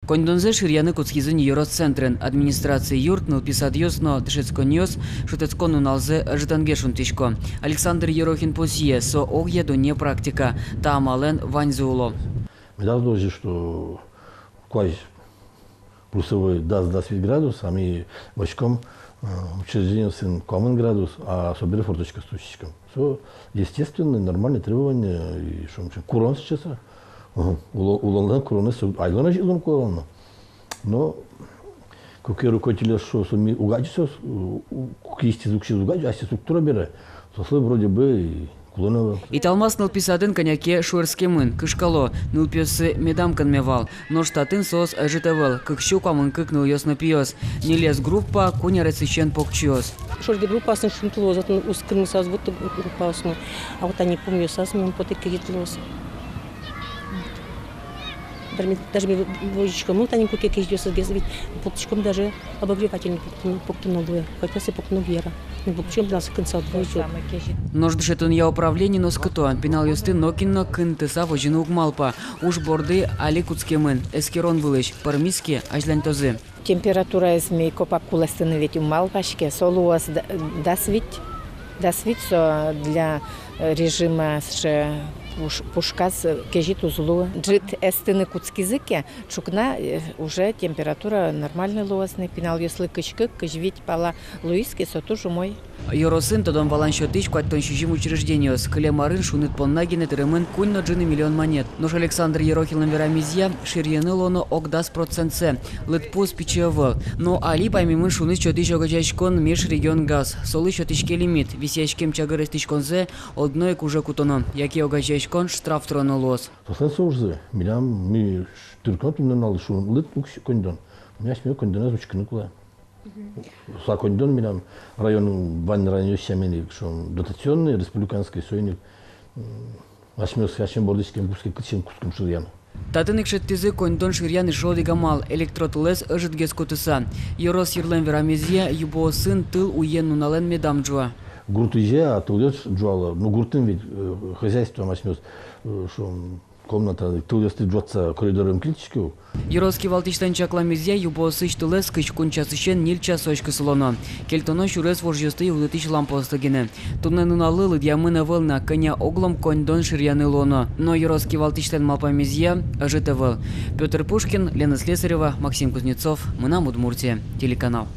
Кондонзе ширяны куцхизын Евроцентрен администрации юрт нылписад ёсно дышецконёс шутецкону налзе житангешун тишко. Александр Ерохин посие со огье до не практика та амален ваньзуло. Медал дождь, что квай плюсовой даст 20 градус, а мы бочком учреждение сын комен градус, а собери форточка стучечком. Все естественные, нормальные требования и что курон сейчас. Улондан куроны айлана жилом куроны. Но какие руководители что сами угадься, кисти звук угадья, а структура бере, сослы вроде бы и кулонова. И талмас нылписадын коньяке шуэрскемын, кышкало, нылпиосы медамкан мевал, но штатын сос житевел, кыкщу камын кыкныл ёсно пиос, не лез группа, коня рецичен покчиос. Шорди группа сын шунтулоз, атын ускрын саз будто группа осмо, а вот они помню саз, мен потык кегитлоз. Даже вожичком, ну, таненьку кеки идёт, ведь полтичком даже обогревательный покинул двое, хотя се покинул вера. Не полтичком нас конца двойчу. Нождышетун я управление нос кытуан, пенал ёсты нокинно кынтыса вожину угмалпа, уж борды али куцкемын, эскерон вылыш, пармиски, ажлань тозы. Температура змей копак куластыны ведь умалпашке, солуас дасвить для режима пушкас кежит узлу. Джит эстыны куцкизыке, чукна уже температура нормальный луасный, пенал ёслы кычкык, кыжвить пала луиски, сотужу мой. Йоросын тодон валан счетыч, куаттон щужим учреждениос, клемарын шунит поннагины тырымын кунно джины миллион монет. Нож Александр Ерохин верамизья, ширьяны лоно огдас процентсе, лытпус пичевал. Но али поймимын шунит счетыч огачачкон меж регион газ, солы счетычке лимит, висячкем чагарыстычконзе, одной куже кутоно, яки огачачкон штраф троно лос. Сослен соужзы, милям ми түркан тумнан алды шун лыт укш кондон. Меня смею кондона звучканы кула. Сакондон милям район бан район семени шун дотационный республиканский сойник. Ашмёс хашем бордичкем куске кычен куском ширьян. Татын икшеттизы кондон ширьян ишоди гамал, электротулес ыжытгес кутыса. Йорос юрлен верамизья, юбоосын тыл уен нунален медамджуа. Гуртыже, а тулёс джуала. Ну гуртын ведь хозяйство машмёс, что комната тулёс ты джуатса коридором кличку. Йороски валтиштан чакламизья, юбоосыч тулес кычкун часышен нил часочка слоно. Кельтоно шурес воржёсты улытыч лампостыгине. Тунны нуналы лыдьямына вылна, коня оглом кондон ширьяны лоно. Но йороски валтиштан малпамизья, ажитывал. Петр Пушкин, Лена Слесарева, Максим Кузнецов, мы на Удмуртия, телеканал.